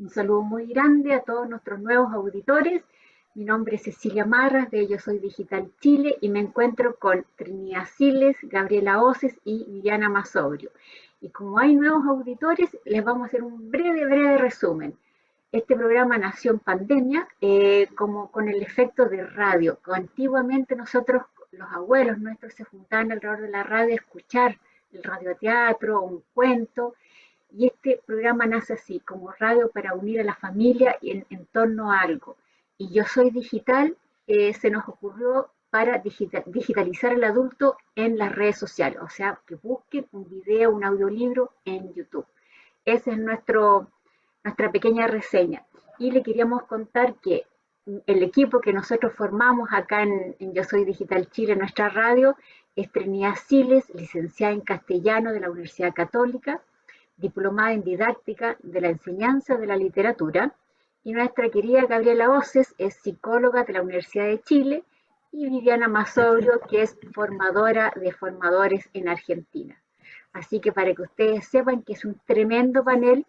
Un saludo muy grande a todos nuestros nuevos auditores. Mi nombre es Cecilia Marras de Yo Soy Digital Chile y me encuentro con Trinidad Siles, Gabriela Oces y Viviana Masobrio. Y como hay nuevos auditores, les vamos a hacer un breve resumen. Este programa nació en pandemia como con el efecto de radio. Antiguamente nosotros, los abuelos nuestros, se juntaban alrededor de la radio a escuchar el radioteatro, un cuento, y este programa nace así, como radio para unir a la familia en torno a algo. Y Yo Soy Digital se nos ocurrió para digitalizar al adulto en las redes sociales, o sea, que busquen un video, un audiolibro en YouTube. Esa es nuestra pequeña reseña. Y le queríamos contar que el equipo que nosotros formamos acá en Yo Soy Digital Chile, nuestra radio, es Trinidad Siles, licenciada en castellano de la Universidad Católica, diplomada en didáctica de la enseñanza de la literatura, y nuestra querida Gabriela Oces es psicóloga de la Universidad de Chile, y Viviana Masobrio, que es formadora de formadores en Argentina. Así que para que ustedes sepan que es un tremendo panel.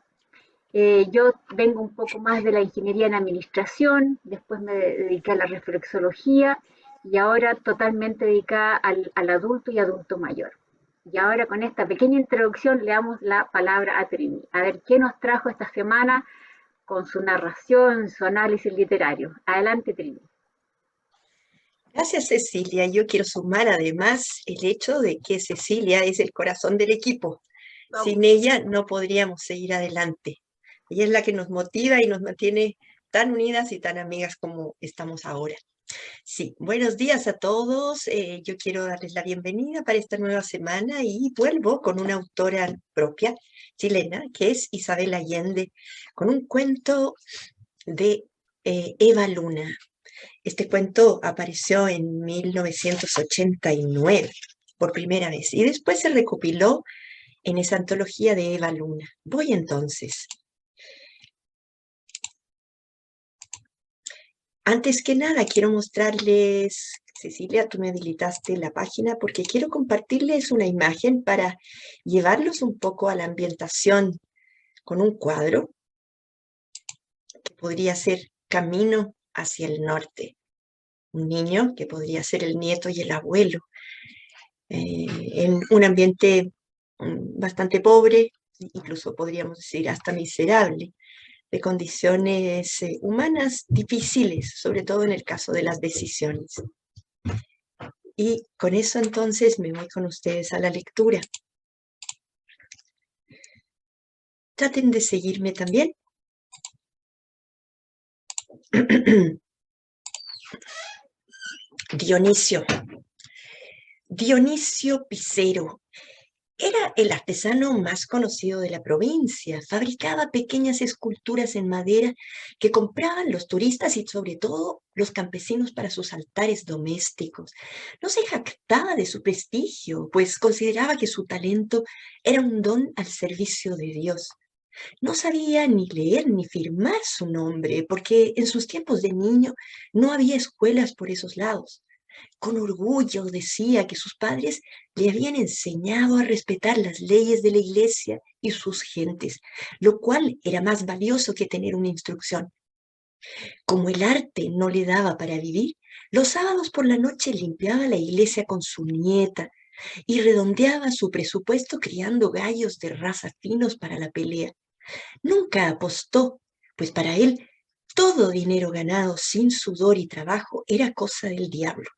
Yo vengo un poco más de la ingeniería en administración, después me dediqué a la reflexología y ahora totalmente dedicada al adulto y adulto mayor. Y ahora con esta pequeña introducción le damos la palabra a Trini. A ver qué nos trajo esta semana con su narración, su análisis literario. Adelante, Trini. Gracias, Cecilia. Yo quiero sumar además el hecho de que Cecilia es el corazón del equipo. Sin ella no podríamos seguir adelante. Ella es la que nos motiva y nos mantiene tan unidas y tan amigas como estamos ahora. Sí, buenos días a todos. Yo quiero darles la bienvenida para esta nueva semana y vuelvo con una autora propia chilena, que es Isabel Allende, con un cuento de Eva Luna. Este cuento apareció en 1989 por primera vez y después se recopiló en esa antología de Eva Luna. Voy entonces. Antes que nada, quiero mostrarles, Cecilia, tú me habilitaste la página porque quiero compartirles una imagen para llevarlos un poco a la ambientación con un cuadro que podría ser Camino hacia el norte. Un niño que podría ser el nieto y el abuelo, en un ambiente bastante pobre, incluso podríamos decir hasta miserable, de condiciones humanas difíciles, sobre todo en el caso de las decisiones. Y con eso entonces me voy con ustedes a la lectura. Traten de seguirme también. Dionisio. Dionisio Picero. Era el artesano más conocido de la provincia. Fabricaba pequeñas esculturas en madera que compraban los turistas y sobre todo los campesinos para sus altares domésticos. No se jactaba de su prestigio, pues consideraba que su talento era un don al servicio de Dios. No sabía ni leer ni firmar su nombre, porque en sus tiempos de niño no había escuelas por esos lados. Con orgullo decía que sus padres le habían enseñado a respetar las leyes de la iglesia y sus gentes, lo cual era más valioso que tener una instrucción. Como el arte no le daba para vivir, los sábados por la noche limpiaba la iglesia con su nieta y redondeaba su presupuesto criando gallos de raza finos para la pelea. Nunca apostó, pues para él todo dinero ganado sin sudor y trabajo era cosa del diablo.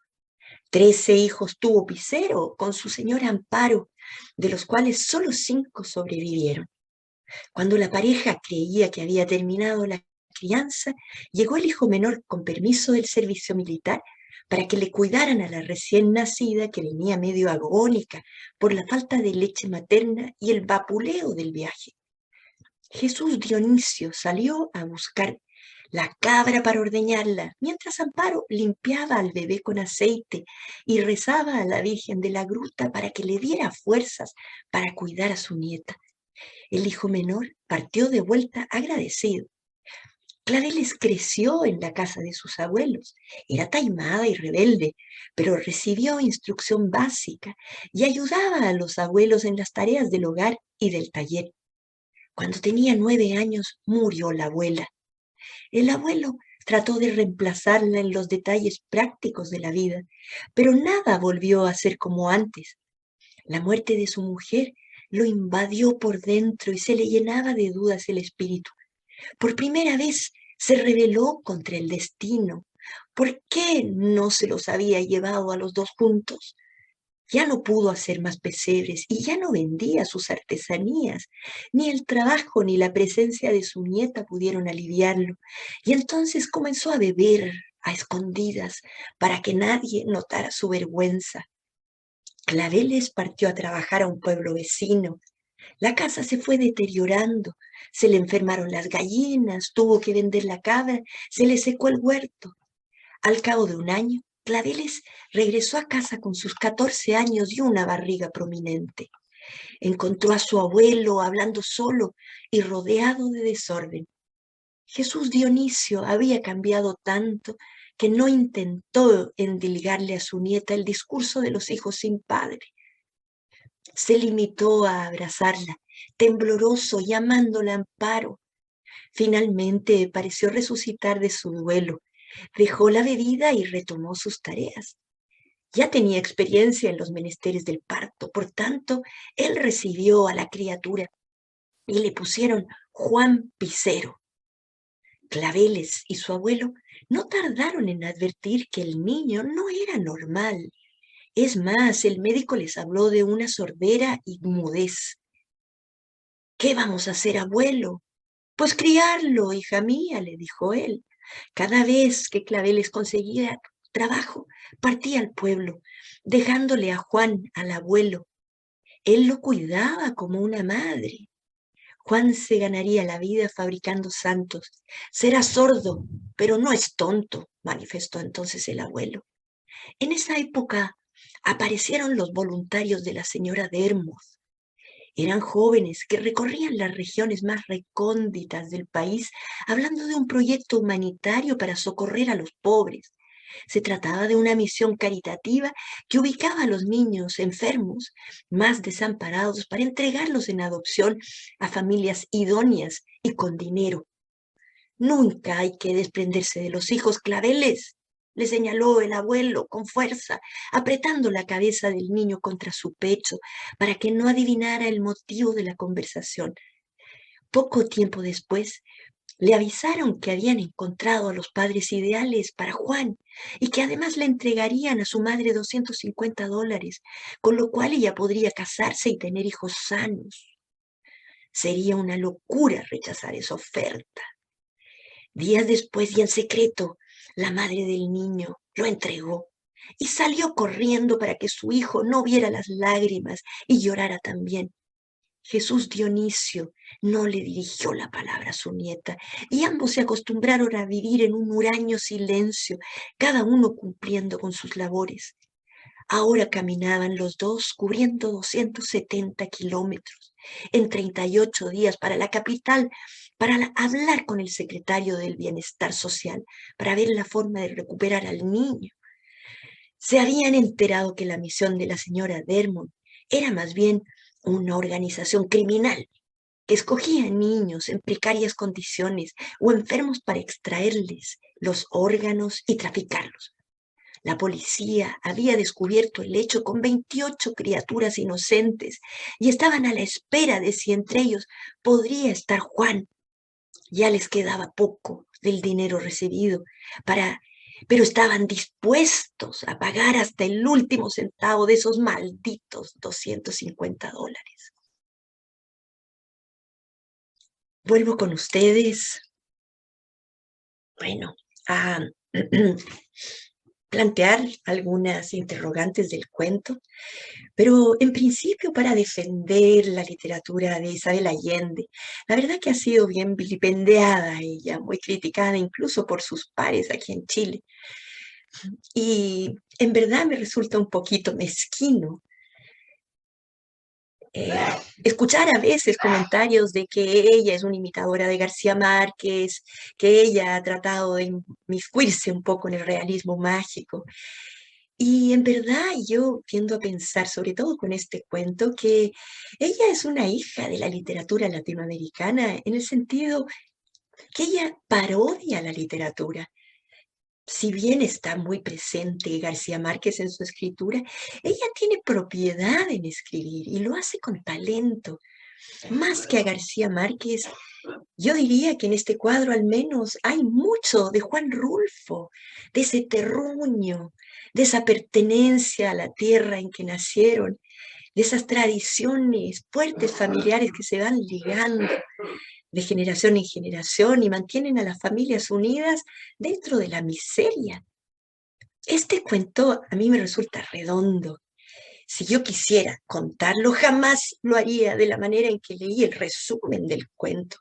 13 hijos tuvo Picero con su señora Amparo, de los cuales solo 5 sobrevivieron. Cuando la pareja creía que había terminado la crianza, llegó el hijo menor con permiso del servicio militar para que le cuidaran a la recién nacida que venía medio agónica por la falta de leche materna y el vapuleo del viaje. Jesús Dionisio salió a buscar la cabra para ordeñarla, mientras Amparo limpiaba al bebé con aceite y rezaba a la Virgen de la Gruta para que le diera fuerzas para cuidar a su nieta. El hijo menor partió de vuelta agradecido. Claveles creció en la casa de sus abuelos. Era taimada y rebelde, pero recibió instrucción básica y ayudaba a los abuelos en las tareas del hogar y del taller. Cuando tenía 9 años, murió la abuela. El abuelo trató de reemplazarla en los detalles prácticos de la vida, pero nada volvió a ser como antes. La muerte de su mujer lo invadió por dentro y se le llenaba de dudas el espíritu. Por primera vez se rebeló contra el destino. ¿Por qué no se los había llevado a los dos juntos? Ya no pudo hacer más pesebres y ya no vendía sus artesanías. Ni el trabajo ni la presencia de su nieta pudieron aliviarlo. Y entonces comenzó a beber a escondidas para que nadie notara su vergüenza. Claveles partió a trabajar a un pueblo vecino. La casa se fue deteriorando, se le enfermaron las gallinas, tuvo que vender la cabra, se le secó el huerto. Al cabo de un año, Claveles regresó a casa con sus 14 años y una barriga prominente. Encontró a su abuelo hablando solo y rodeado de desorden. Jesús Dionisio había cambiado tanto que no intentó endilgarle a su nieta el discurso de los hijos sin padre. Se limitó a abrazarla, tembloroso, llamándola amparo. Finalmente pareció resucitar de su duelo. Dejó la bebida y retomó sus tareas. Ya tenía experiencia en los menesteres del parto, por tanto, él recibió a la criatura y le pusieron Juan Picero. Claveles y su abuelo no tardaron en advertir que el niño no era normal. Es más, el médico les habló de una sordera y mudez. ¿Qué vamos a hacer, abuelo? Pues criarlo, hija mía, le dijo él. Cada vez que Claveles conseguía trabajo, partía al pueblo, dejándole a Juan, al abuelo. Él lo cuidaba como una madre. Juan se ganaría la vida fabricando santos. Será sordo, pero no es tonto, manifestó entonces el abuelo. En esa época aparecieron los voluntarios de la señora Dermot. Eran jóvenes que recorrían las regiones más recónditas del país hablando de un proyecto humanitario para socorrer a los pobres. Se trataba de una misión caritativa que ubicaba a los niños enfermos más desamparados para entregarlos en adopción a familias idóneas y con dinero. Nunca hay que desprenderse de los hijos, Claveles, le señaló el abuelo con fuerza, apretando la cabeza del niño contra su pecho para que no adivinara el motivo de la conversación. Poco tiempo después, le avisaron que habían encontrado a los padres ideales para Juan y que además le entregarían a su madre $250, con lo cual ella podría casarse y tener hijos sanos. Sería una locura rechazar esa oferta. Días después y en secreto, la madre del niño lo entregó y salió corriendo para que su hijo no viera las lágrimas y llorara también. Jesús Dionisio no le dirigió la palabra a su nieta y ambos se acostumbraron a vivir en un huraño silencio, cada uno cumpliendo con sus labores. Ahora caminaban los dos cubriendo 270 kilómetros en 38 días para la capital, para hablar con el secretario del Bienestar Social, para ver la forma de recuperar al niño. Se habían enterado que la misión de la señora Dermot era más bien una organización criminal que escogía niños en precarias condiciones o enfermos para extraerles los órganos y traficarlos. La policía había descubierto el hecho con 28 criaturas inocentes y estaban a la espera de si entre ellos podría estar Juan. Ya les quedaba poco del dinero recibido, pero estaban dispuestos a pagar hasta el último centavo de esos malditos $250. Vuelvo con ustedes, bueno, a plantear algunas interrogantes del cuento, pero en principio para defender la literatura de Isabel Allende. La verdad que ha sido bien vilipendiada ella, muy criticada incluso por sus pares aquí en Chile. Y en verdad me resulta un poquito mezquino escuchar a veces comentarios de que ella es una imitadora de García Márquez, que ella ha tratado de inmiscuirse un poco en el realismo mágico. Y en verdad yo tiendo a pensar, sobre todo con este cuento, que ella es una hija de la literatura latinoamericana, en el sentido que ella parodia la literatura. Si bien está muy presente García Márquez en su escritura, ella tiene propiedad en escribir y lo hace con talento. Más que a García Márquez, yo diría que en este cuadro al menos hay mucho de Juan Rulfo, de ese terruño, de esa pertenencia a la tierra en que nacieron, de esas tradiciones fuertes familiares que se van ligando de generación en generación y mantienen a las familias unidas dentro de la miseria. Este cuento a mí me resulta redondo. Si yo quisiera contarlo, jamás lo haría de la manera en que leí el resumen del cuento,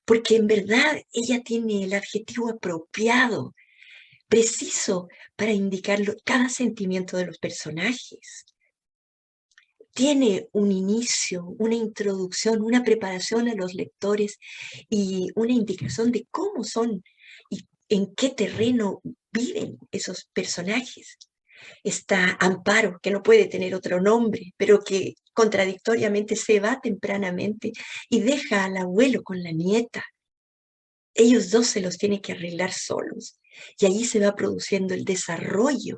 porque en verdad ella tiene el adjetivo apropiado, preciso para indicar cada sentimiento de los personajes. Tiene un inicio, una introducción, una preparación a los lectores y una indicación de cómo son y en qué terreno viven esos personajes. Está Amparo, que no puede tener otro nombre, pero que contradictoriamente se va tempranamente y deja al abuelo con la nieta. Ellos dos se los tienen que arreglar solos. Y allí se va produciendo el desarrollo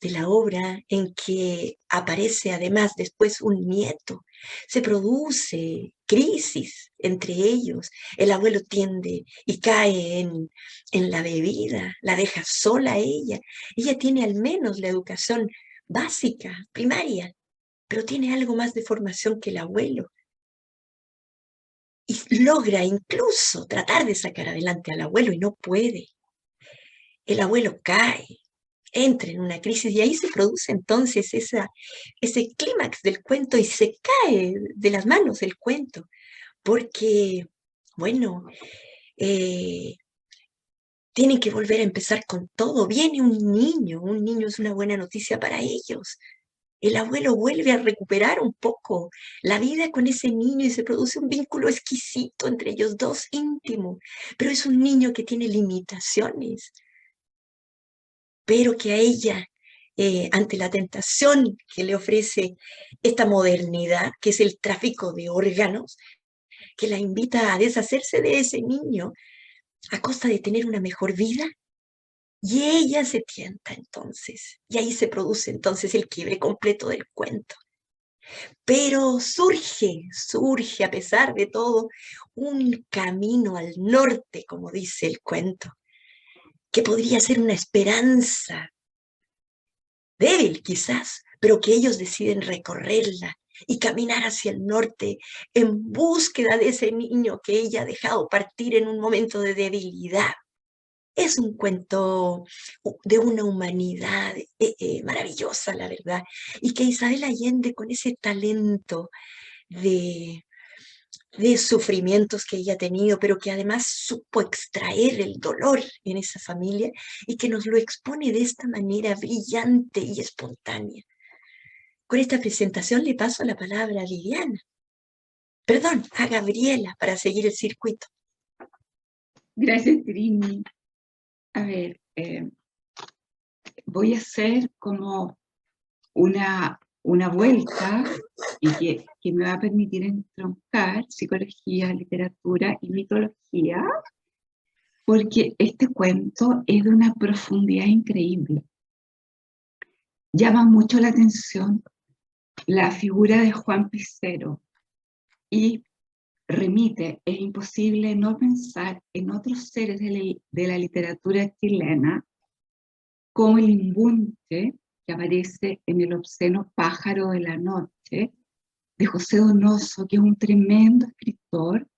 de la obra en que aparece además después un nieto. Se produce crisis entre ellos. El abuelo tiende y cae en la bebida, la deja sola a ella. Ella tiene al menos la educación básica, primaria, pero tiene algo más de formación que el abuelo. Y logra incluso tratar de sacar adelante al abuelo y no puede. El abuelo cae, entra en una crisis y ahí se produce entonces ese clímax del cuento y se cae de las manos el cuento, porque, bueno, eh, tienen que volver a empezar con todo. Viene un niño es una buena noticia para ellos. El abuelo vuelve a recuperar un poco la vida con ese niño y se produce un vínculo exquisito entre ellos dos, íntimo, pero es un niño que tiene limitaciones, pero que a ella, ante la tentación que le ofrece esta modernidad, que es el tráfico de órganos, que la invita a deshacerse de ese niño a costa de tener una mejor vida, y ella se tienta entonces, y ahí se produce entonces el quiebre completo del cuento. Pero surge a pesar de todo, un camino al norte, como dice el cuento, que podría ser una esperanza débil quizás, pero que ellos deciden recorrerla y caminar hacia el norte en búsqueda de ese niño que ella ha dejado partir en un momento de debilidad. Es un cuento de una humanidad maravillosa, la verdad, y que Isabel Allende, con ese talento de, de sufrimientos que ella ha tenido, pero que además supo extraer el dolor en esa familia y que nos lo expone de esta manera brillante y espontánea. Con esta presentación le paso la palabra a Liliana, perdón, a Gabriela para seguir el circuito. Gracias, Trini. A ver, voy a hacer como una vuelta y que me va a permitir entroncar psicología, literatura y mitología, porque este cuento es de una profundidad increíble. Llama mucho la atención la figura de Juan Pizarro y remite, es imposible no pensar en otros seres de la literatura chilena, como el imbunche que aparece en El obsceno pájaro de la noche, de José Donoso, que es un tremendo escritor,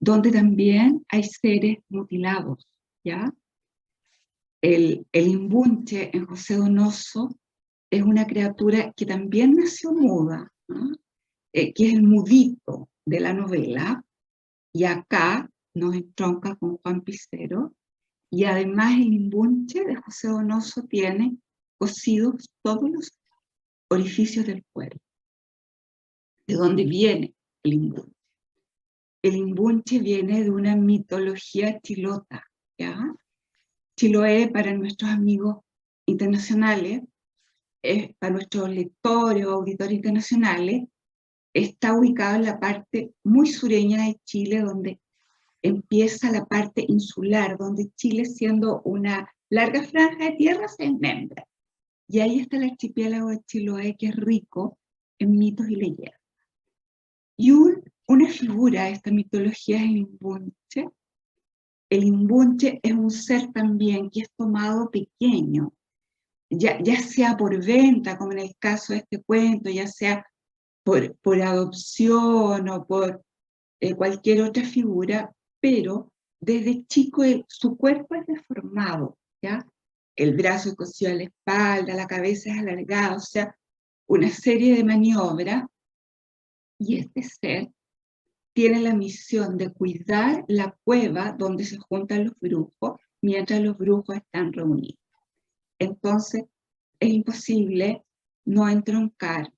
donde también hay seres mutilados, ¿ya? El imbunche en José Donoso es una criatura que también nació muda, ¿no? Que es el mudito de la novela, y acá nos entronca con Juan Pizarro, y además el imbunche de José Donoso tiene cosidos todos los orificios del cuerpo. ¿De dónde viene el imbunche? El imbunche viene de una mitología chilota, ¿ya? Chiloé, para nuestros amigos internacionales, para nuestros lectores o auditores internacionales, está ubicado en la parte muy sureña de Chile, donde empieza la parte insular, donde Chile, siendo una larga franja de tierra, se desmembra. Y ahí está el archipiélago de Chiloé, que es rico en mitos y leyendas. Y una figura de esta mitología es el imbunche. El imbunche es un ser también que es tomado pequeño, ya sea por venta, como en el caso de este cuento, ya sea por adopción o por cualquier otra figura, pero desde chico su cuerpo es deformado, ¿ya? El brazo es cosido a la espalda, la cabeza es alargada, o sea, una serie de maniobras, y este ser tiene la misión de cuidar la cueva donde se juntan los brujos mientras los brujos están reunidos. Entonces, es imposible no entroncar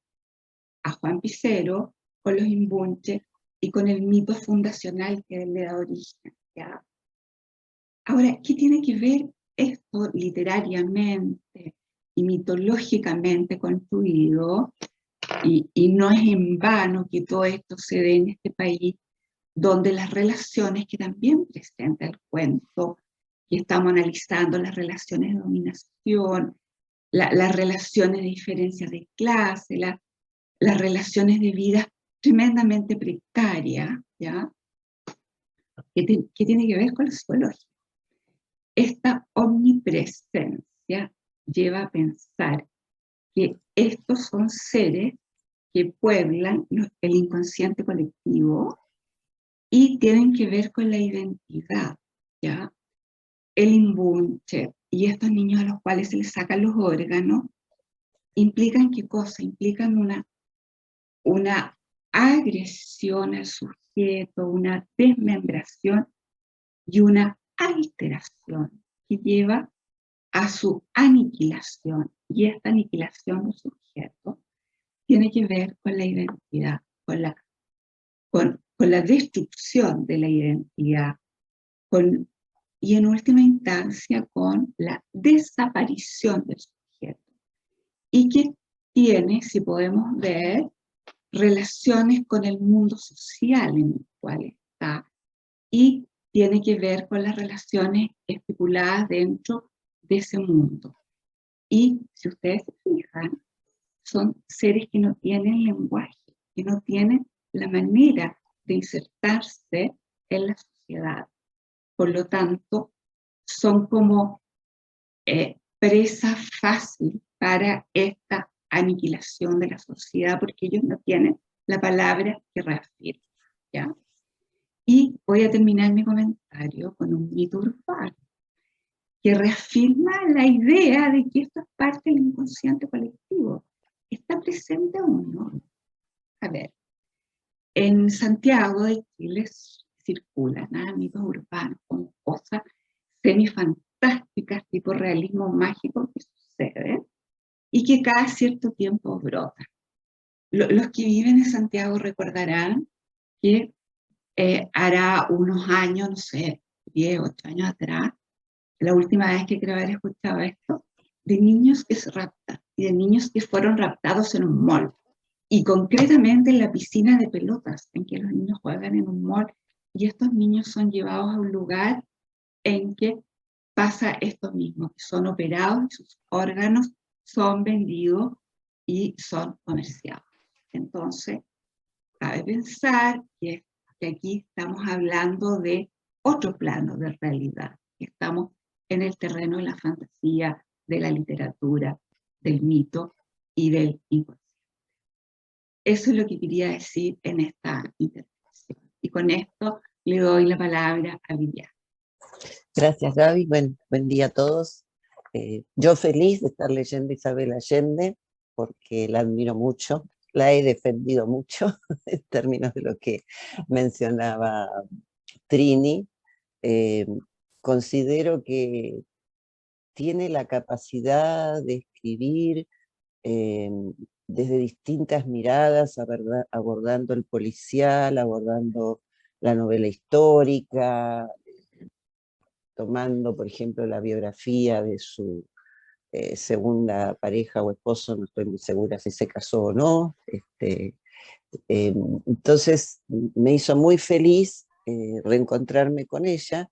a Juan Pizero con los imbunches y con el mito fundacional que él le da origen, ¿ya? Ahora, ¿qué tiene que ver esto literariamente y mitológicamente construido? Y no es en vano que todo esto se dé en este país, donde las relaciones que también presenta el cuento, que estamos analizando, las relaciones de dominación, las relaciones de diferencias de clase, las relaciones de vida tremendamente precarias, ¿ya? ¿Qué tiene que ver con la psicología? Esta omnipresencia lleva a pensar que estos son seres que pueblan el inconsciente colectivo y tienen que ver con la identidad, ¿ya? El imbunche y estos niños a los cuales se les sacan los órganos, ¿implican qué cosa? Implican una agresión al sujeto, una desmembración y una alteración que lleva a su aniquilación. Y esta aniquilación del sujeto tiene que ver con la identidad, con la destrucción de la identidad, y en última instancia con la desaparición del sujeto. Y que tiene, si podemos ver, relaciones con el mundo social en el cual está, y tiene que ver con las relaciones estipuladas dentro de ese mundo. Y si ustedes se fijan, son seres que no tienen lenguaje, que no tienen la manera de insertarse en la sociedad. Por lo tanto, son como presa fácil para esta aniquilación de la sociedad, porque ellos no tienen la palabra que reafirma, ¿ya? Y voy a terminar mi comentario con un mito urbano que reafirma la idea de que esto es parte del inconsciente colectivo. ¿Está presente o no? A ver, en Santiago de Chile circulan mitos urbanos con cosas semifantásticas, tipo realismo mágico que suceden y que cada cierto tiempo brotan. Los que viven en Santiago recordarán que hará unos años, no sé, 10, 8 años atrás, la última vez que creo haber escuchado esto, de niños que se raptan y de niños que fueron raptados en un mall. Y concretamente en la piscina de pelotas, en que los niños juegan en un mall, y estos niños son llevados a un lugar en que pasa esto mismo, que son operados y sus órganos son vendidos y son comerciados. Entonces, cabe pensar que aquí estamos hablando de otro plano de realidad, que estamos en el terreno de la fantasía, de la literatura, del mito y del inconsciente. Eso es lo que quería decir en esta intervención. Y con esto le doy la palabra a Viviana. Gracias, Gaby. Buen día a todos. Yo feliz de estar leyendo Isabel Allende, porque la admiro mucho, la he defendido mucho en términos de lo que mencionaba Trini. Considero que tiene la capacidad de escribir desde distintas miradas, abordando el policial, abordando la novela histórica, tomando, por ejemplo, la biografía de su segunda pareja o esposo, no estoy muy segura si se casó o no. Entonces me hizo muy feliz reencontrarme con ella,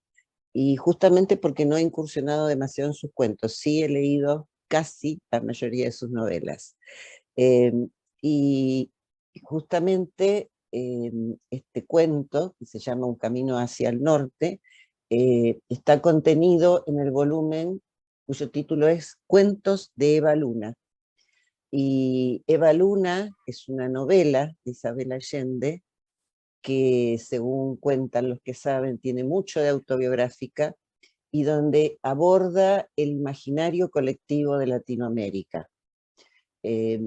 y justamente porque no he incursionado demasiado en sus cuentos, sí he leído casi la mayoría de sus novelas. Eh, y justamente este cuento, que se llama Un camino hacia el norte, está contenido en el volumen cuyo título es Cuentos de Eva Luna. Y Eva Luna es una novela de Isabel Allende que, según cuentan los que saben, tiene mucho de autobiográfica y donde aborda el imaginario colectivo de Latinoamérica. Eh,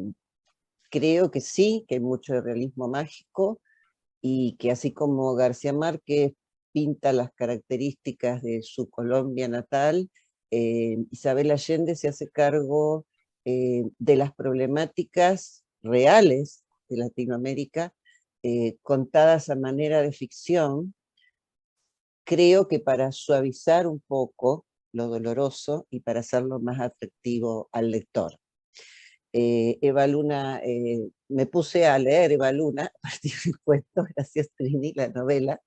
Creo que sí, que hay mucho de realismo mágico, y que así como García Márquez pinta las características de su Colombia natal, Isabel Allende se hace cargo de las problemáticas reales de Latinoamérica, contadas a manera de ficción, creo que para suavizar un poco lo doloroso y para hacerlo más atractivo al lector. Eva Luna, me puse a leer Eva Luna a partir del cuento, gracias Trini, la novela.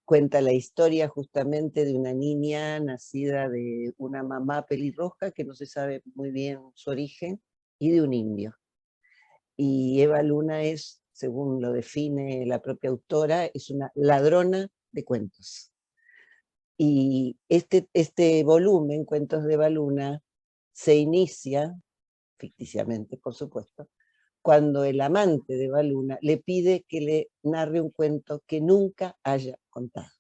Cuenta la historia justamente de una niña nacida de una mamá pelirroja que no se sabe muy bien su origen, y de un indio. Y Eva Luna es, según lo define la propia autora, es una ladrona de cuentos. Y este volumen, Cuentos de Eva Luna, se inicia, ficticiamente por supuesto, cuando el amante de Eva Luna le pide que le narre un cuento que nunca haya contado.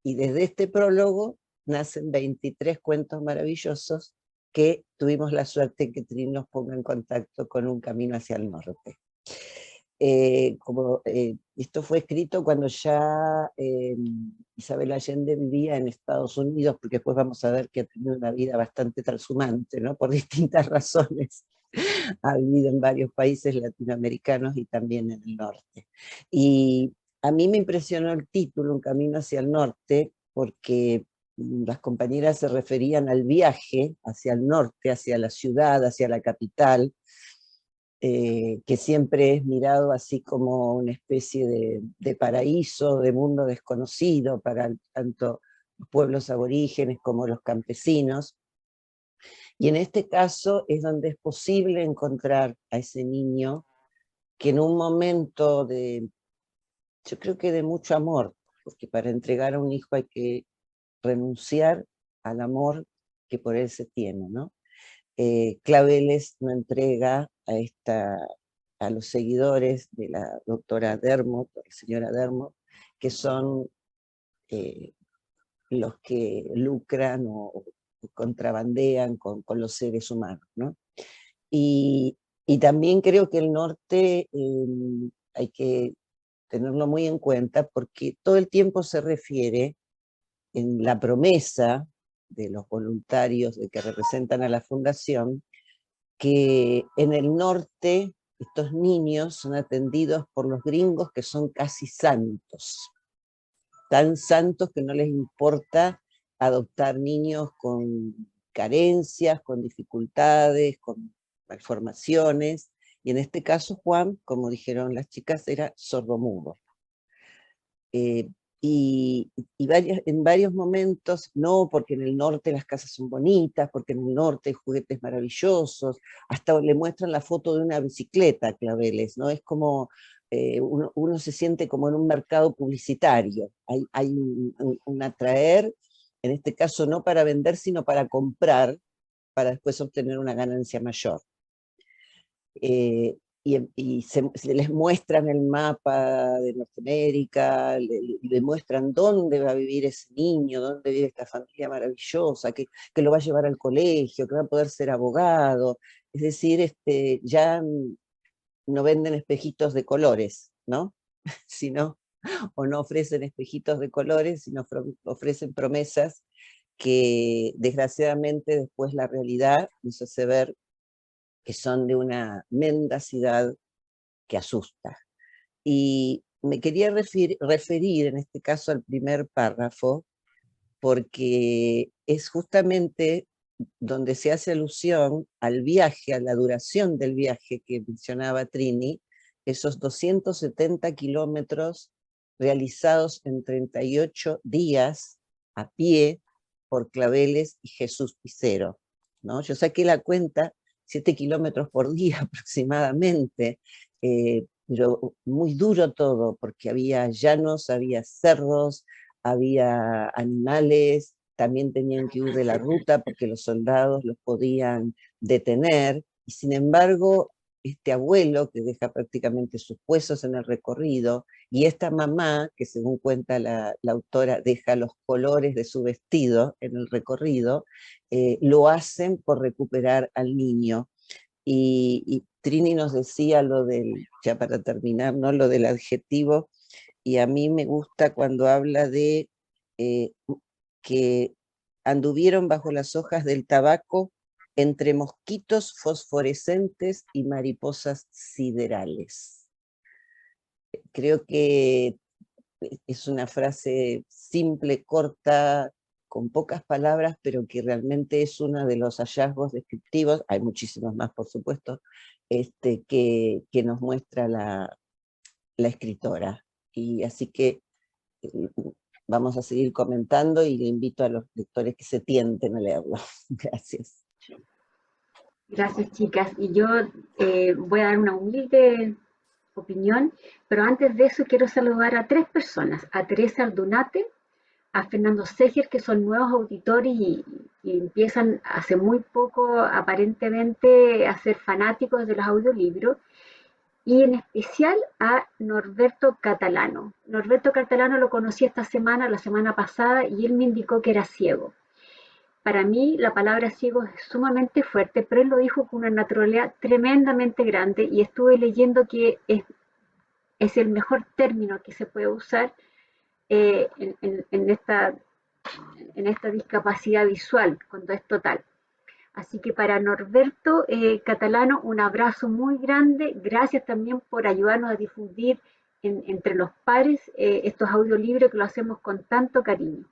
Y desde este prólogo nacen 23 cuentos maravillosos que tuvimos la suerte que Trin nos ponga en contacto con Un camino hacia el norte. Esto fue escrito cuando ya Isabel Allende vivía en Estados Unidos, porque después vamos a ver que ha tenido una vida bastante trashumante, ¿no? Por distintas razones. Ha vivido en varios países latinoamericanos y también en el norte. Y a mí me impresionó el título, Un camino hacia el norte, porque las compañeras se referían al viaje hacia el norte, hacia la ciudad, hacia la capital, que siempre es mirado así como una especie de paraíso, de mundo desconocido para tanto los pueblos aborígenes como los campesinos. Y en este caso es donde es posible encontrar a ese niño que en un momento de, yo creo que de mucho amor, porque para entregar a un hijo hay que renunciar al amor que por él se tiene, ¿no? Claveles no entrega a los seguidores de la doctora Dermot, la señora Dermot, que son los que lucran o contrabandean con los seres humanos, ¿no? Y también creo que el norte hay que tenerlo muy en cuenta, porque todo el tiempo se refiere en la promesa de los voluntarios de que representan a la fundación, que en el norte estos niños son atendidos por los gringos, que son casi santos, tan santos que no les importa adoptar niños con carencias, con dificultades, con malformaciones, y en este caso Juan, como dijeron las chicas, era sordomudo. Y en varios momentos, no, porque en el norte las casas son bonitas, porque en el norte hay juguetes maravillosos, hasta le muestran la foto de una bicicleta, Claveles, ¿no? Es como, uno se siente como en un mercado publicitario, hay un atraer, en este caso no para vender, sino para comprar, para después obtener una ganancia mayor. Y se les muestran el mapa de Norteamérica, le muestran dónde va a vivir ese niño, dónde vive esta familia maravillosa, que lo va a llevar al colegio, que va a poder ser abogado. Es decir, ya no venden espejitos de colores, ¿no? Sino, o no ofrecen espejitos de colores, sino ofrecen promesas que desgraciadamente después la realidad nos hace ver que son de una mendacidad que asusta. Y me quería referir en este caso al primer párrafo, porque es justamente donde se hace alusión al viaje, a la duración del viaje que mencionaba Trini, esos 270 kilómetros realizados en 38 días a pie por Claveles y Jesús Picero, ¿no? Yo saqué la cuenta, 7 kilómetros por día aproximadamente, pero muy duro todo, porque había llanos, había cerros, había animales, también tenían que huir de la ruta porque los soldados los podían detener, y sin embargo, este abuelo que deja prácticamente sus huesos en el recorrido, y esta mamá, que según cuenta la autora, deja los colores de su vestido en el recorrido, lo hacen por recuperar al niño. Y Trini nos decía lo del, ya para terminar, ¿no? Lo del adjetivo, y a mí me gusta cuando habla de que anduvieron bajo las hojas del tabaco entre mosquitos fosforescentes y mariposas siderales. Creo que es una frase simple, corta, con pocas palabras, pero que realmente es uno de los hallazgos descriptivos, hay muchísimos más por supuesto, que nos muestra la escritora. Y así que vamos a seguir comentando y le invito a los lectores que se tienten a leerlo. Gracias. Gracias, chicas. Y yo voy a dar una humilde opinión, pero antes de eso quiero saludar a 3 personas, a Teresa Aldunate, a Fernando Seger, que son nuevos auditores y empiezan hace muy poco aparentemente a ser fanáticos de los audiolibros, y en especial a Norberto Catalano. Norberto Catalano lo conocí esta semana, la semana pasada, y él me indicó que era ciego. Para mí la palabra ciego es sumamente fuerte, pero él lo dijo con una naturalidad tremendamente grande, y estuve leyendo que es el mejor término que se puede usar en esta discapacidad visual, cuando es total. Así que para Norberto Catalano, un abrazo muy grande. Gracias también por ayudarnos a difundir entre los pares estos audiolibros que lo hacemos con tanto cariño.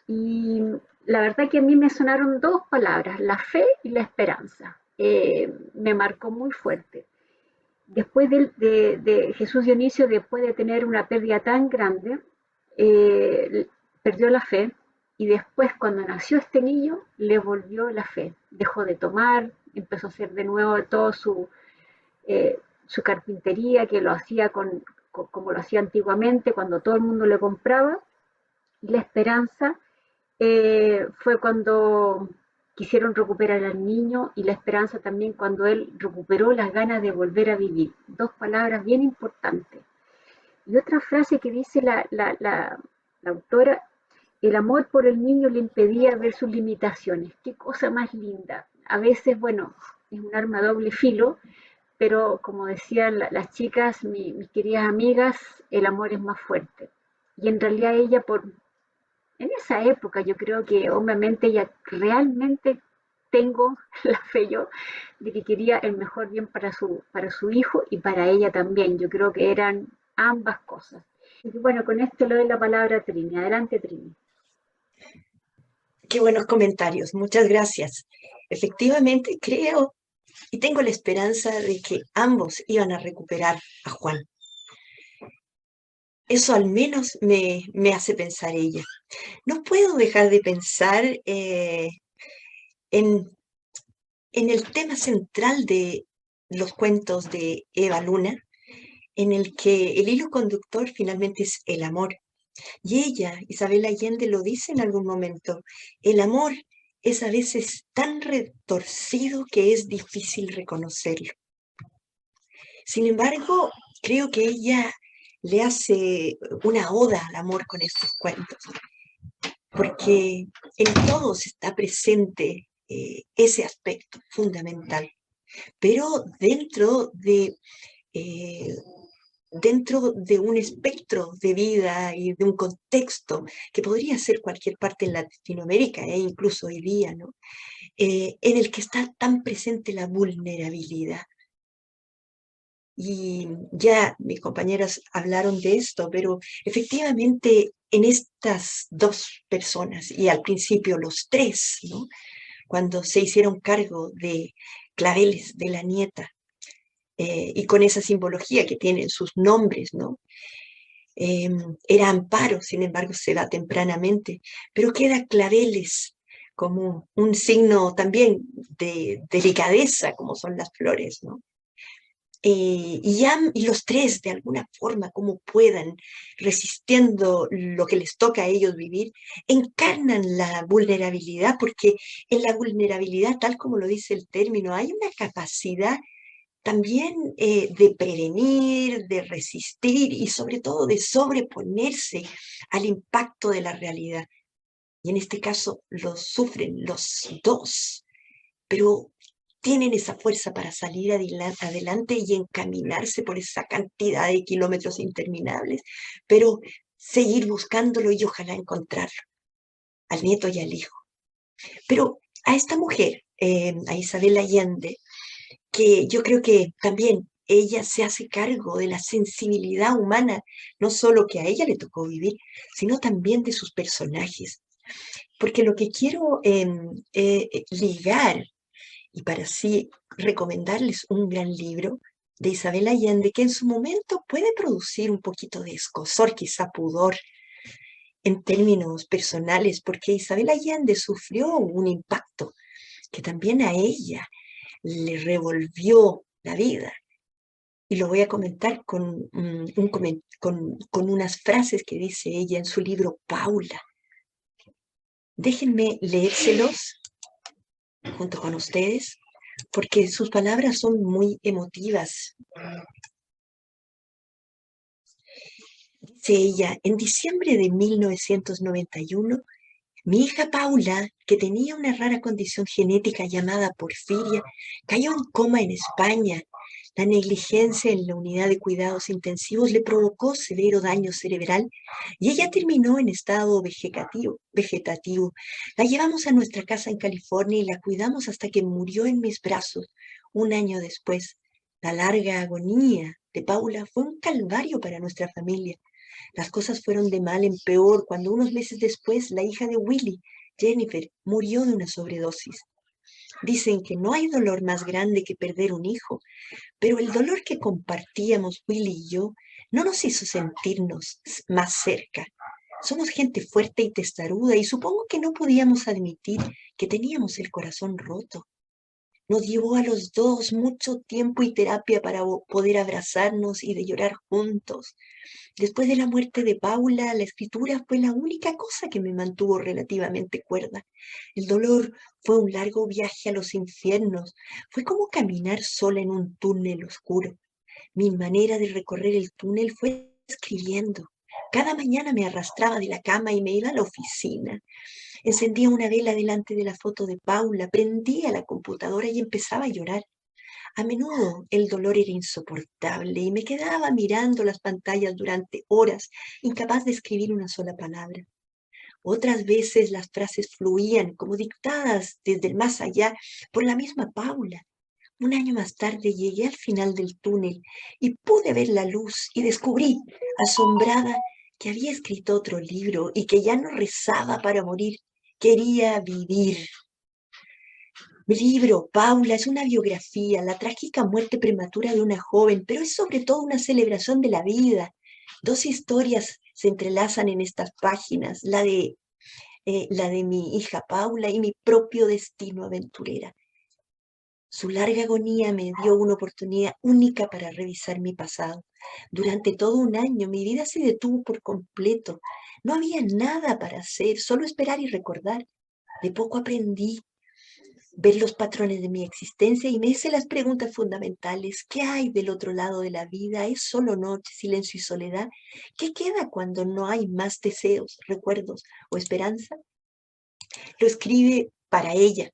Y la verdad que a mí me sonaron 2 palabras, la fe y la esperanza. Me marcó muy fuerte. Después de Jesús Dionisio, después de tener una pérdida tan grande, perdió la fe, y después cuando nació este niño le volvió la fe, dejó de tomar, empezó a hacer de nuevo todo su carpintería, que lo hacía como lo hacía antiguamente cuando todo el mundo le compraba. Y la esperanza fue cuando quisieron recuperar al niño, y la esperanza también cuando él recuperó las ganas de volver a vivir. 2 palabras bien importantes. Y otra frase que dice la autora: el amor por el niño le impedía ver sus limitaciones. Qué cosa más linda. A veces, bueno, es un arma a doble filo, pero como decían las chicas, mis queridas amigas, el amor es más fuerte. Y en realidad ella, en esa época, yo creo que obviamente ella realmente, tengo la fe yo, de que quería el mejor bien para su hijo y para ella también. Yo creo que eran ambas cosas. Y bueno, con esto le doy la palabra a Trini. Adelante, Trini. Qué buenos comentarios, muchas gracias. Efectivamente, creo y tengo la esperanza de que ambos iban a recuperar a Juan. Eso al menos me hace pensar ella. No puedo dejar de pensar en el tema central de los cuentos de Eva Luna, en el que el hilo conductor finalmente es el amor. Y ella, Isabel Allende, lo dice en algún momento, el amor es a veces tan retorcido que es difícil reconocerlo. Sin embargo, creo que ella le hace una oda al amor con estos cuentos, porque en todos está presente ese aspecto fundamental, pero dentro de un espectro de vida y de un contexto que podría ser cualquier parte en Latinoamérica e incluso hoy día, ¿no? En el que está tan presente la vulnerabilidad. Y ya mis compañeras hablaron de esto, pero efectivamente en estas 2 personas, y al principio los 3, ¿no? cuando se hicieron cargo de Claveles, de la nieta, y con esa simbología que tienen sus nombres, ¿no? Era Amparo, sin embargo, se va tempranamente, pero queda Claveles como un signo también de delicadeza, como son las flores, ¿no? Y los tres, de alguna forma, como puedan, resistiendo lo que les toca a ellos vivir, encarnan la vulnerabilidad, porque en la vulnerabilidad, tal como lo dice el término, hay una capacidad también de prevenir, de resistir y sobre todo de sobreponerse al impacto de la realidad. Y en este caso los sufren los dos, pero tienen esa fuerza para salir adelante y encaminarse por esa cantidad de kilómetros interminables, pero seguir buscándolo y ojalá encontrarlo, al nieto y al hijo. Pero a esta mujer, a Isabel Allende, que yo creo que también ella se hace cargo de la sensibilidad humana, no solo que a ella le tocó vivir, sino también de sus personajes. Porque lo que quiero ligar, y para así recomendarles un gran libro de Isabel Allende, que en su momento puede producir un poquito de escozor, quizá pudor, en términos personales, porque Isabel Allende sufrió un impacto que también a ella le revolvió la vida. Y lo voy a comentar con unas frases que dice ella en su libro Paula. Déjenme leérselos junto con ustedes, porque sus palabras son muy emotivas. Dice ella, en diciembre de 1991, mi hija Paula, que tenía una rara condición genética llamada porfiria, cayó en coma en España. La negligencia en la unidad de cuidados intensivos le provocó severo daño cerebral y ella terminó en estado vegetativo. La llevamos a nuestra casa en California y la cuidamos hasta que murió en mis brazos un año después. La larga agonía de Paula fue un calvario para nuestra familia. Las cosas fueron de mal en peor cuando unos meses después la hija de Willy, Jennifer, murió de una sobredosis. Dicen que no hay dolor más grande que perder un hijo, pero el dolor que compartíamos Willy y yo no nos hizo sentirnos más cerca. Somos gente fuerte y testaruda y supongo que no podíamos admitir que teníamos el corazón roto. Nos llevó a los dos mucho tiempo y terapia para poder abrazarnos y de llorar juntos. Después de la muerte de Paula, la escritura fue la única cosa que me mantuvo relativamente cuerda. El dolor fue un largo viaje a los infiernos. Fue como caminar sola en un túnel oscuro. Mi manera de recorrer el túnel fue escribiendo. Cada mañana me arrastraba de la cama y me iba a la oficina. Encendía una vela delante de la foto de Paula, prendía la computadora y empezaba a llorar. A menudo el dolor era insoportable y me quedaba mirando las pantallas durante horas, incapaz de escribir una sola palabra. Otras veces las frases fluían como dictadas desde el más allá por la misma Paula. Un año más tarde llegué al final del túnel y pude ver la luz y descubrí, asombrada, que había escrito otro libro y que ya no rezaba para morir, quería vivir. Mi libro, Paula, es una biografía, la trágica muerte prematura de una joven, pero es sobre todo una celebración de la vida. Dos historias se entrelazan en estas páginas, la de mi hija Paula y mi propio destino aventurera. Su larga agonía me dio una oportunidad única para revisar mi pasado. Durante todo un año mi vida se detuvo por completo. No había nada para hacer, solo esperar y recordar. De poco aprendí ver los patrones de mi existencia y me hice las preguntas fundamentales. ¿Qué hay del otro lado de la vida? ¿Es solo noche, silencio y soledad? ¿Qué queda cuando no hay más deseos, recuerdos o esperanza? Lo escribe para ella,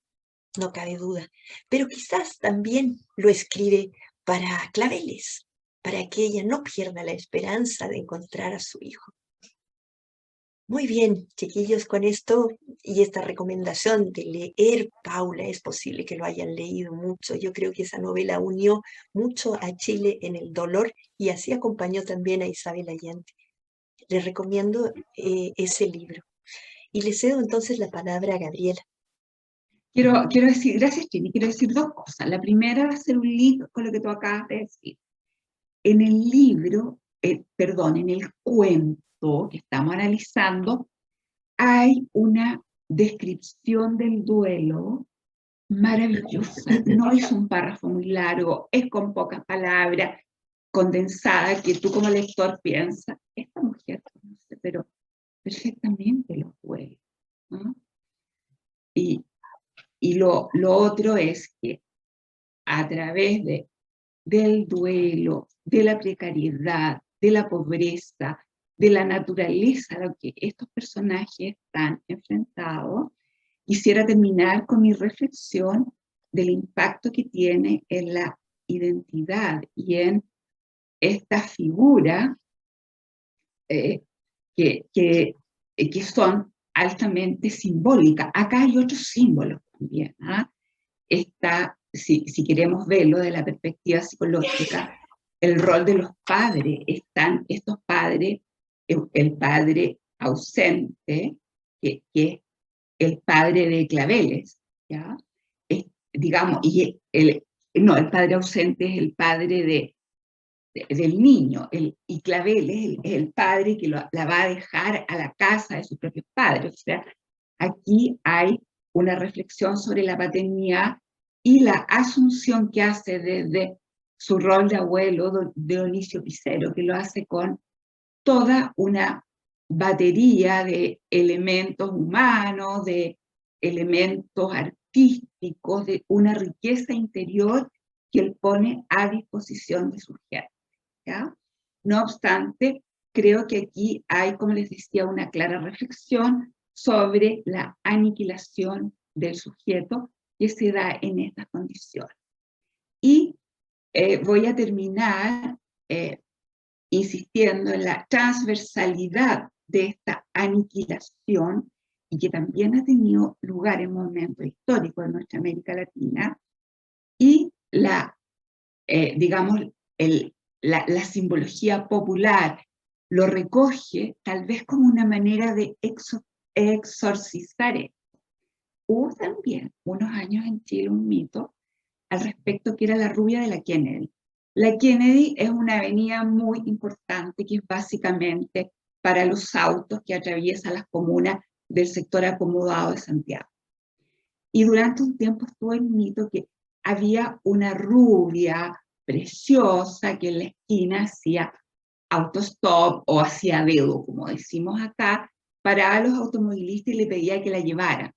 no cabe duda, pero quizás también lo escribe para Claveles, para que ella no pierda la esperanza de encontrar a su hijo. Muy bien, chiquillos, con esto y esta recomendación de leer Paula, es posible que lo hayan leído mucho. Yo creo que esa novela unió mucho a Chile en el dolor y así acompañó también a Isabel Allende. Les recomiendo ese libro. Y le cedo entonces la palabra a Gabriela. quiero decir, gracias Trini, quiero decir dos cosas. La primera va a ser un link con lo que tú acabas de decir. En el libro, en el cuento que estamos analizando, hay una descripción del duelo maravillosa. No es un párrafo muy largo, es con pocas palabras, condensada, que tú como lector piensas, esta mujer conoce, pero perfectamente los duelos, ¿no? Y lo otro es que a través del duelo, de la precariedad, de la pobreza, de la naturaleza a lo que estos personajes están enfrentados, quisiera terminar con mi reflexión del impacto que tiene en la identidad y en esta figura que son altamente simbólicas. Acá hay otros símbolos también. Está, si queremos verlo de la perspectiva psicológica, el rol de los padres. Están estos padres, el padre ausente, que es el padre de Claveles, ¿ya? Digamos, y el padre ausente es el padre del niño, y Claveles es el padre que la va a dejar a la casa de sus propios padres. O sea, aquí hay una reflexión sobre la paternidad y la asunción que hace desde su rol de abuelo de Dionisio Picero, que lo hace con toda una batería de elementos humanos, de elementos artísticos, de una riqueza interior que él pone a disposición de su gente, ¿ya? No obstante, creo que aquí hay, como les decía, una clara reflexión sobre la aniquilación del sujeto que se da en estas condiciones. Y voy a terminar insistiendo en la transversalidad de esta aniquilación y que también ha tenido lugar en momentos históricos en nuestra América Latina, y digamos, la simbología popular lo recoge tal vez como una manera de exorcizar esto. Hubo también unos años en Chile un mito al respecto que era la rubia de la Kennedy. La Kennedy es una avenida muy importante que es básicamente para los autos que atraviesan las comunas del sector acomodado de Santiago. Y durante un tiempo estuvo el mito que había una rubia preciosa que en la esquina hacía autostop o hacía dedo, como decimos acá, paraba a los automovilistas y le pedía que la llevaran.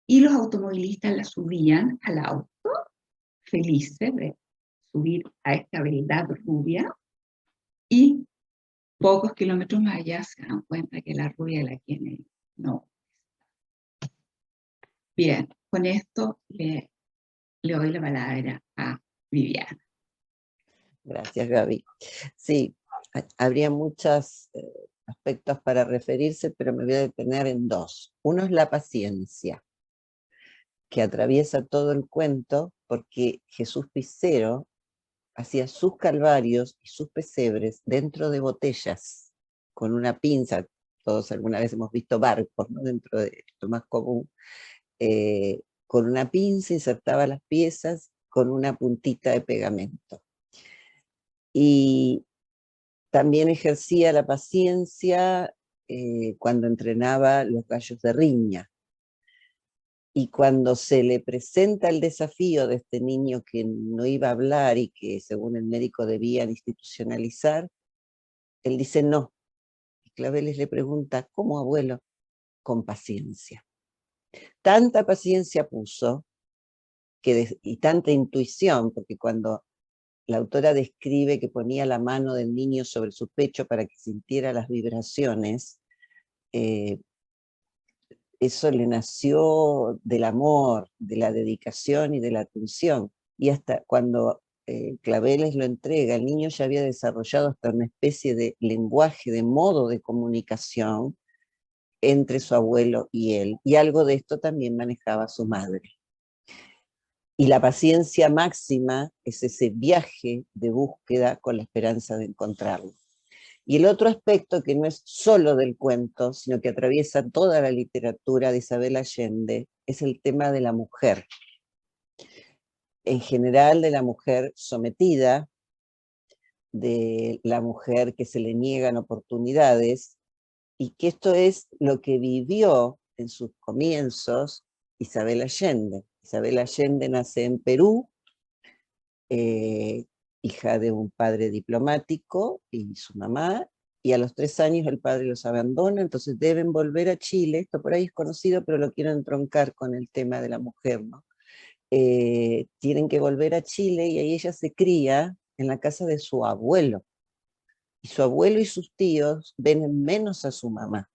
Y los automovilistas la subían al auto, felices de subir a esta beldad rubia, y pocos kilómetros más allá se dan cuenta que la rubia de la Kennedy no. Bien, con esto le doy la palabra a Viviana. Gracias, Gaby. Sí, habría muchos aspectos para referirse, pero me voy a detener en dos. Uno es la paciencia, que atraviesa todo el cuento, porque Jesús Picero hacía sus calvarios y sus pesebres dentro de botellas, con una pinza. Todos alguna vez hemos visto barcos, ¿no? Dentro de lo más común. Con una pinza insertaba las piezas con una puntita de pegamento. Y también ejercía la paciencia cuando entrenaba los gallos de riña. Y cuando se le presenta el desafío de este niño que no iba a hablar y que según el médico debían institucionalizar, él dice no. Y Claveles le pregunta, ¿cómo, abuelo? Con paciencia. Tanta paciencia puso y tanta intuición, porque cuando la autora describe que ponía la mano del niño sobre su pecho para que sintiera las vibraciones, eso le nació del amor, de la dedicación y de la atención. Y hasta cuando Claveles lo entrega, el niño ya había desarrollado hasta una especie de lenguaje, de modo de comunicación entre su abuelo y él. Y algo de esto también manejaba su madre. Y la paciencia máxima es ese viaje de búsqueda con la esperanza de encontrarlo. Y el otro aspecto que no es solo del cuento, sino que atraviesa toda la literatura de Isabel Allende, es el tema de la mujer. En general de la mujer sometida, de la mujer que se le niegan oportunidades, y que esto es lo que vivió en sus comienzos Isabel Allende. Isabel Allende nace en Perú, hija de un padre diplomático y su mamá, y a los 3 años el padre los abandona, entonces deben volver a Chile. Esto por ahí es conocido, pero lo quiero entroncar con el tema de la mujer, ¿no? Tienen que volver a Chile y ahí ella se cría en la casa de su abuelo. Y su abuelo y sus tíos ven menos a su mamá.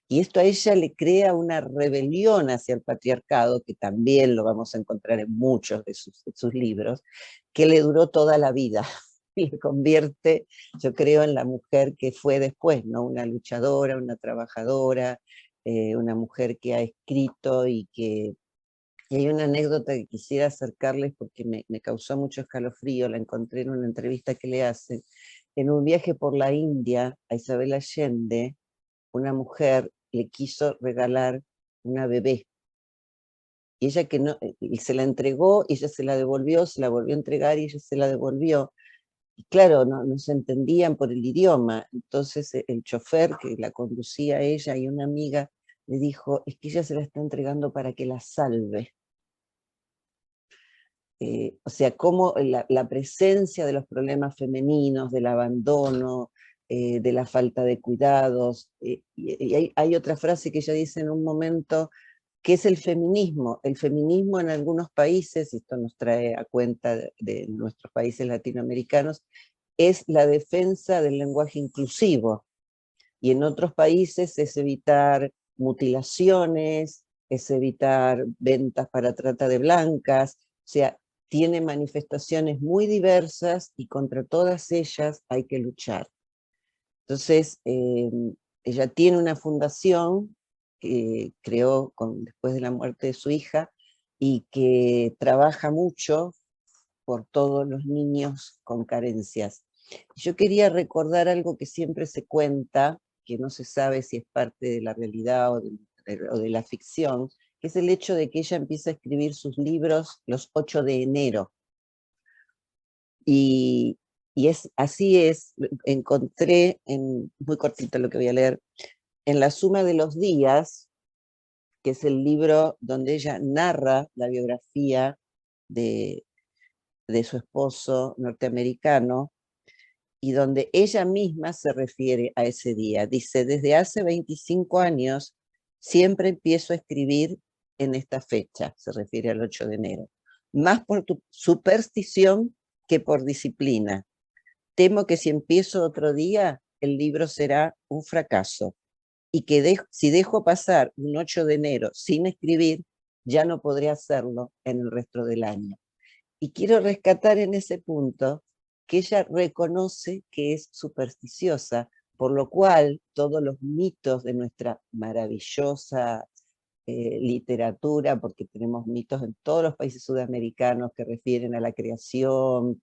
Y esto a ella le crea una rebelión hacia el patriarcado, que también lo vamos a encontrar en muchos de sus libros, que le duró toda la vida. Y le convierte, yo creo, en la mujer que fue después, ¿no? Una luchadora, una trabajadora, una mujer que ha escrito y que... Y hay una anécdota que quisiera acercarles porque me causó mucho escalofrío, la encontré en una entrevista que le hacen. En un viaje por la India a Isabel Allende, una mujer le quiso regalar una bebé. Y ella que no, y se la entregó, y ella se la devolvió, se la volvió a entregar y ella se la devolvió. Y claro, no se entendían por el idioma. Entonces el chofer que la conducía a ella y una amiga le dijo, es que ella se la está entregando para que la salve. O sea, cómo la presencia de los problemas femeninos, del abandono, de la falta de cuidados, y hay otra frase que ella dice en un momento, que es el feminismo. El feminismo en algunos países, y esto nos trae a cuenta de nuestros países latinoamericanos, es la defensa del lenguaje inclusivo, y en otros países es evitar mutilaciones, es evitar ventas para trata de blancas, o sea, tiene manifestaciones muy diversas y contra todas ellas hay que luchar. Entonces, ella tiene una fundación que creó después de la muerte de su hija y que trabaja mucho por todos los niños con carencias. Yo quería recordar algo que siempre se cuenta, que no se sabe si es parte de la realidad o de la ficción, que es el hecho de que ella empieza a escribir sus libros los 8 de enero. Y así es, encontré, muy cortito lo que voy a leer, en La Suma de los Días, que es el libro donde ella narra la biografía de su esposo norteamericano, y donde ella misma se refiere a ese día. Dice, desde hace 25 años siempre empiezo a escribir en esta fecha, se refiere al 8 de enero, más por tu superstición que por disciplina. Temo que si empiezo otro día, el libro será un fracaso, y que si dejo pasar un 8 de enero sin escribir, ya no podré hacerlo en el resto del año. Y quiero rescatar en ese punto que ella reconoce que es supersticiosa, por lo cual todos los mitos de nuestra maravillosa literatura, porque tenemos mitos en todos los países sudamericanos que refieren a la creación,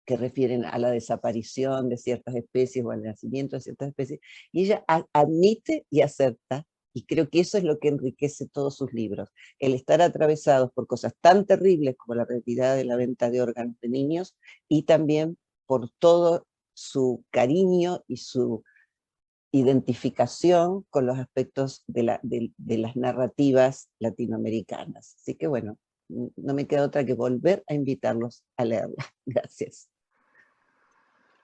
que refieren a la desaparición de ciertas especies o al nacimiento de ciertas especies, y ella admite y acepta, y creo que eso es lo que enriquece todos sus libros, el estar atravesados por cosas tan terribles como la retirada de la venta de órganos de niños, y también por todo su cariño y su identificación con los aspectos de las narrativas latinoamericanas. Así que bueno, no me queda otra que volver a invitarlos a leerla. Gracias.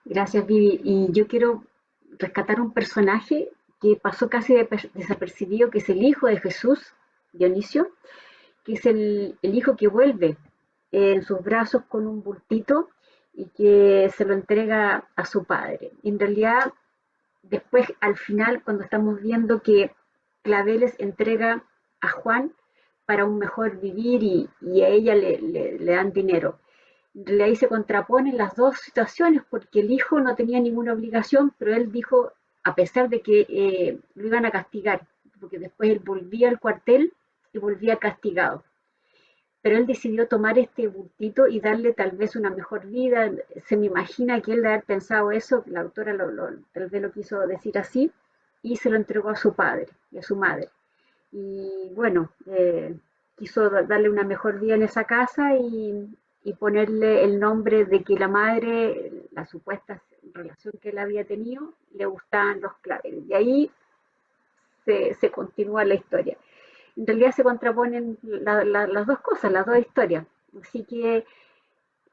Gracias, Vivi. Y yo quiero rescatar un personaje que pasó casi desapercibido, que es el hijo de Jesús, Dionisio, que es el hijo que vuelve en sus brazos con un bultito y que se lo entrega a su padre. En realidad, después, al final, cuando estamos viendo que Claveles entrega a Juan para un mejor vivir y a ella le dan dinero. En realidad ahí se contraponen las dos situaciones porque el hijo no tenía ninguna obligación, pero él dijo, a pesar de que lo iban a castigar, porque después él volvía al cuartel y volvía castigado. Pero él decidió tomar este bultito y darle tal vez una mejor vida. Se me imagina que él de haber pensado eso, la autora tal vez lo quiso decir así, y se lo entregó a su padre y a su madre. y bueno, quiso darle una mejor vida en esa casa y ponerle el nombre de que la madre, la supuesta relación que él había tenido, le gustaban los claveles. Y ahí se continúa la historia. En realidad se contraponen las dos cosas, las dos historias. Así que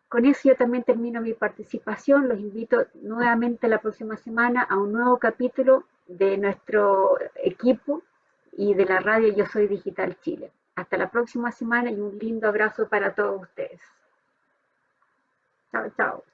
con eso yo también termino mi participación. Los invito nuevamente la próxima semana a un nuevo capítulo de nuestro equipo y de la radio Yo Soy Digital Chile. Hasta la próxima semana y un lindo abrazo para todos ustedes. Chao, chao.